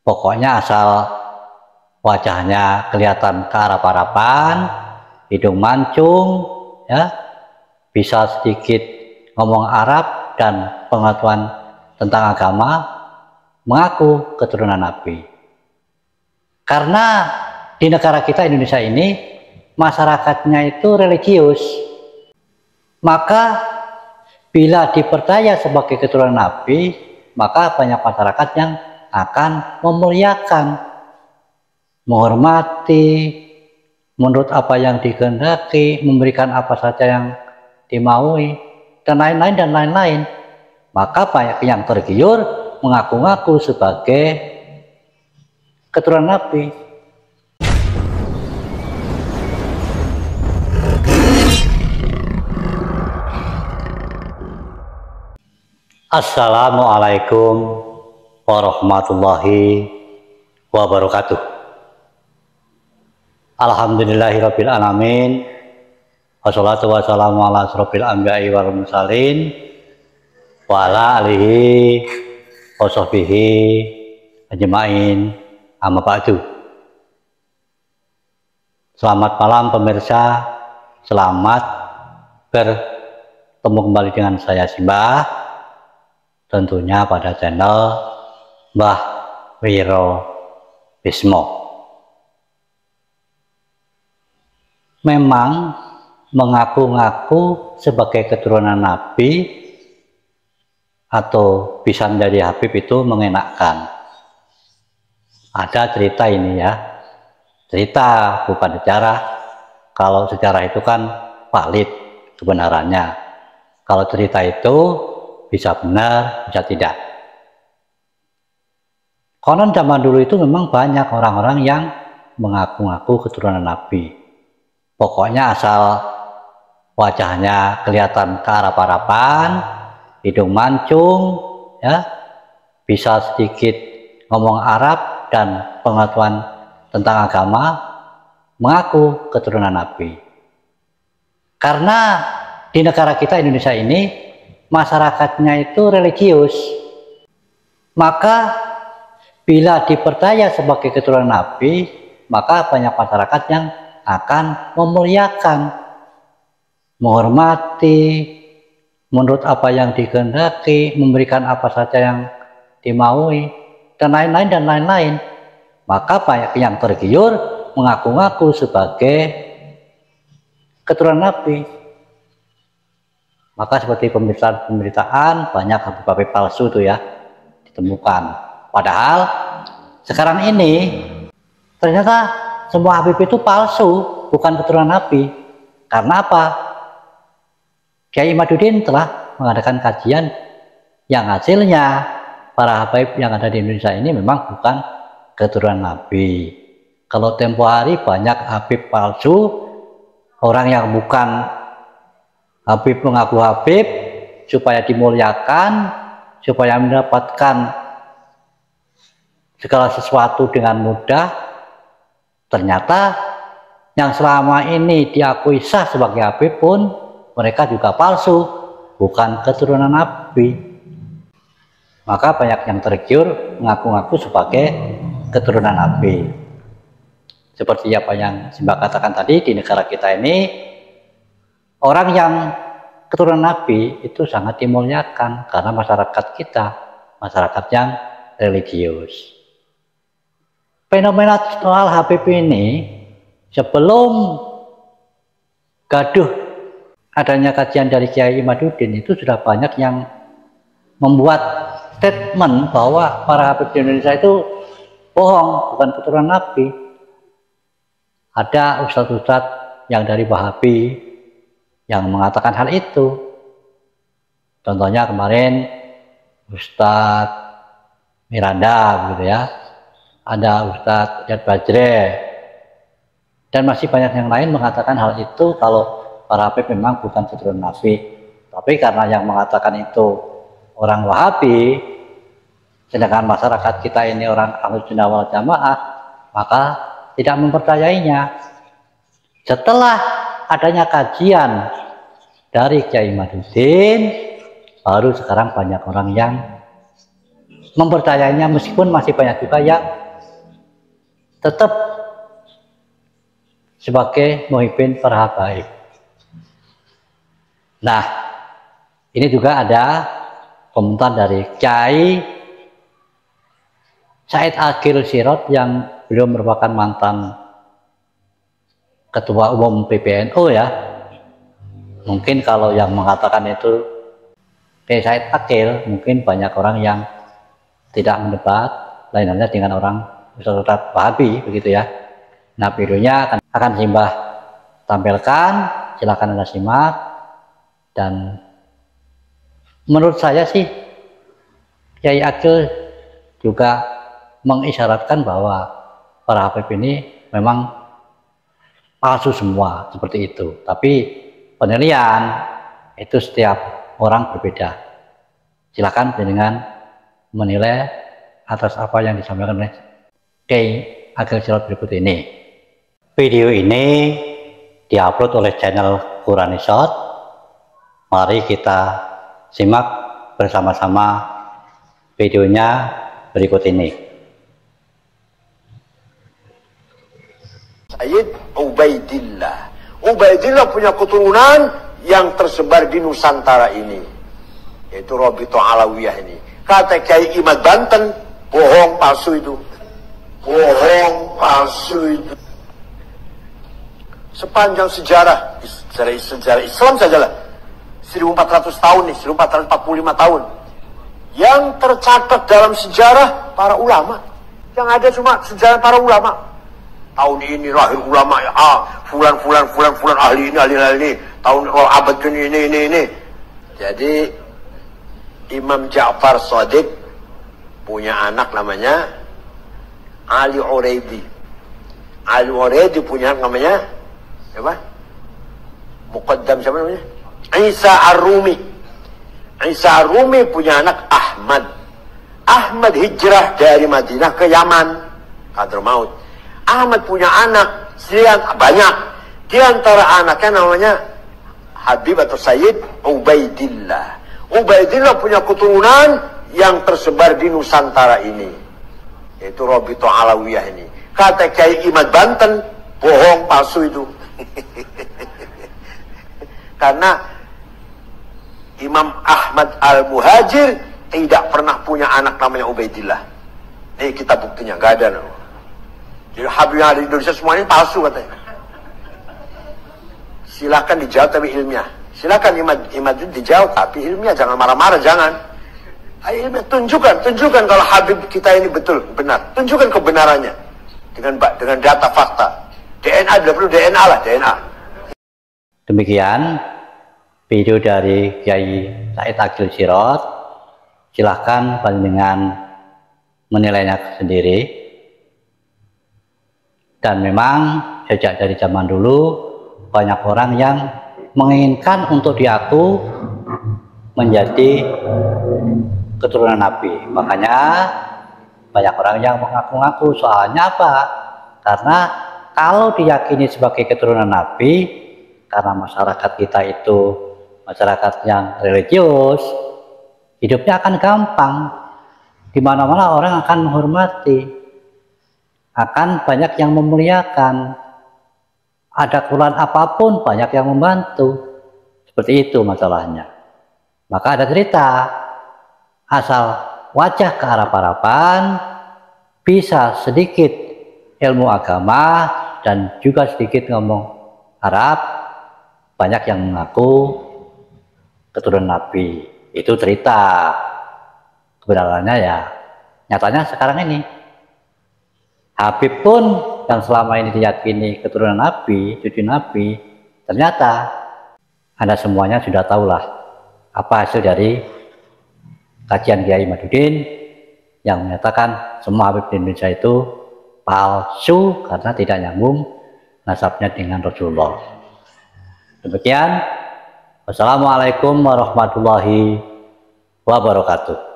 Pokoknya asal wajahnya kelihatan kearap-arapan, hidung mancung, ya, bisa sedikit ngomong Arab dan pengetahuan tentang agama, mengaku keturunan Nabi. Karena di negara kita Indonesia ini masyarakatnya itu religius, maka bila dipercaya sebagai keturunan Nabi, maka banyak masyarakat yang akan memuliakan, menghormati, menurut apa yang dikehendaki, memberikan apa saja yang dimaui, dan lain-lain dan lain-lain. Maka banyak yang tergiur mengaku-ngaku sebagai keturunan Nabi. Assalamualaikum warahmatullahi wabarakatuh. Alhamdulillahirabbil alamin. Wassalatu wassalamu ala asrofil anbiya'i wal mursalin wa ala alihi wa sahbihi ajmain, amma ba'du. Selamat malam pemirsa, selamat bertemu kembali dengan saya Simbah, tentunya pada channel Mbah Wiro Bismo. Memang mengaku-ngaku sebagai keturunan Nabi atau bisa menjadi Habib itu mengenakkan. Ada cerita ini ya, cerita bukan sejarah. Kalau sejarah itu kan valid kebenarannya. Kalau cerita itu bisa benar, bisa tidak. Konon zaman dulu itu memang banyak orang-orang yang mengaku-ngaku keturunan Nabi. Pokoknya asal wajahnya kelihatan kearap-arapan, hidung mancung, ya, bisa sedikit ngomong Arab dan pengetahuan tentang agama, mengaku keturunan Nabi. Karena di negara kita Indonesia ini masyarakatnya itu religius, maka bila dipercaya sebagai keturunan Nabi, maka banyak masyarakat yang akan memuliakan, menghormati, menurut apa yang dikehendaki, memberikan apa saja yang dimaui, dan lain-lain dan lain-lain. Maka banyak yang tergiur mengaku-ngaku sebagai keturunan Nabi. Maka seperti pemberitaan banyak habib-habib palsu itu ya ditemukan. Padahal sekarang ini ternyata semua habib itu palsu, bukan keturunan Nabi. Karena apa? Kiai Imaduddin telah mengadakan kajian yang hasilnya para habib yang ada di Indonesia ini memang bukan keturunan Nabi. Kalau tempo hari banyak habib palsu, orang yang bukan habib mengaku habib supaya dimuliakan, supaya mendapatkan segala sesuatu dengan mudah. Ternyata yang selama ini diakui sah sebagai habib pun mereka juga palsu, bukan keturunan Nabi. Maka banyak yang tergiur mengaku-ngaku sebagai keturunan Nabi. Seperti apa yang Simbah katakan tadi, di negara kita ini orang yang keturunan Nabi itu sangat dimuliakan karena masyarakat kita, masyarakat yang religius. Fenomena soal Habib ini sebelum gaduh adanya kajian dari Kiai Imaduddin itu sudah banyak yang membuat statement bahwa para Habib di Indonesia itu bohong, bukan keturunan Nabi. Ada ustadz-ustadz yang dari Wahabi yang mengatakan hal itu. Contohnya kemarin Ustadz Miranda gitu ya, ada Ustadz Yad Bajre, dan masih banyak yang lain mengatakan hal itu kalau para Habib memang bukan keturunan Nabi. Tapi karena yang mengatakan itu orang Wahabi, sedangkan masyarakat kita ini orang Ahlus Sunnah wal Jamaah, maka tidak mempercayainya. Setelah adanya kajian dari Kiai Imaduddin, baru sekarang banyak orang yang mempercayainya, meskipun masih banyak juga yang tetap sebagai muhibbin perhabaib. Nah, ini juga ada komentar dari Kiai Said Agil Sirot yang beliau merupakan mantan Ketua Umum PBNU ya. Mungkin kalau yang mengatakan itu Kiai Said Agil, mungkin banyak orang yang tidak mendebat, lain halnya dengan orang Ustadz Wahabi begitu ya. Nah, videonya akan Simbah tampilkan, silakan Anda simak. Dan menurut saya sih Kiai Agil juga mengisyaratkan bahwa para Habib ini memang palsu semua, seperti itu. Tapi penilaian itu setiap orang berbeda. Silakan dengan menilai atas apa yang disampaikan oleh Kiai Agil Sirot berikut ini. Video ini diupload oleh channel Quranisot. Mari kita simak bersama-sama videonya berikut ini. Sayyid Ubaidillah. Ubaidillah punya keturunan yang tersebar di Nusantara ini, yaitu Robito Alawiyah ini. Kata Kiai Imad Banten, bohong palsu itu. Bohong palsu itu. Sepanjang sejarah Islam sajalah, 1400 tahun nih, 1445 tahun. Yang tercatat dalam sejarah para ulama. Yang ada cuma sejarah para ulama. Tahun ini lahir ulama ya, fulan ahli ini. Tahun abad ini. Jadi Imam Ja'far Shadiq punya anak namanya Ali Uraidi. Ali Uraidi punya anak namanya apa? Muqaddam siapa namanya? Isa Ar-Rumi. Isa Ar-Rumi punya anak Ahmad. Ahmad hijrah dari Madinah ke Yaman, Hadramaut. Ahmad punya anak sekian banyak. Di antara anaknya namanya Habib atau Sayyid Ubaidillah. Ubaidillah punya keturunan yang tersebar di Nusantara ini, yaitu Robito Alawiyah ini. Kata Kiai Imad Banten, bohong palsu itu. Karena Imam Ahmad Al-Muhajir tidak pernah punya anak namanya Ubaidillah. Ini kita buktinya, nggak ada. Jadi Habib yang ada di Indonesia semuanya palsu katanya. Silakan dijawab tapi ilmiah. Silakan Imad dijawab tapi ilmiah, jangan marah-marah, jangan. Ayo ilmiah, tunjukkan kalau Habib kita ini betul, benar. Tunjukkan kebenarannya dengan data fakta. DNA, tidak perlu DNA lah, DNA. Demikian video dari Kiai Said Agil Sirot. Silahkan panjenengan menilainya sendiri. Dan memang sejak dari zaman dulu banyak orang yang menginginkan untuk diaku menjadi keturunan Nabi. Makanya banyak orang yang mengaku-ngaku. Soalnya apa? Karena kalau diyakini sebagai keturunan Nabi, karena masyarakat kita itu masyarakat yang religius, hidupnya akan gampang. Di mana-mana orang akan menghormati. Akan banyak yang memuliakan, ada kekurangan apapun banyak yang membantu, seperti itu masalahnya. Maka ada cerita, asal wajah kearab-araban, bisa sedikit ilmu agama dan juga sedikit ngomong Arab, banyak yang mengaku keturunan Nabi. Itu cerita. Kebenarannya ya nyatanya sekarang ini. Habib pun yang selama ini diyakini keturunan Nabi, cucu Nabi, ternyata Anda semuanya sudah tahulah apa hasil dari kajian Kiai Imaduddin yang menyatakan semua Habib di Indonesia itu palsu karena tidak nyambung nasabnya dengan Rasulullah. Demikian, wassalamualaikum warahmatullahi wabarakatuh.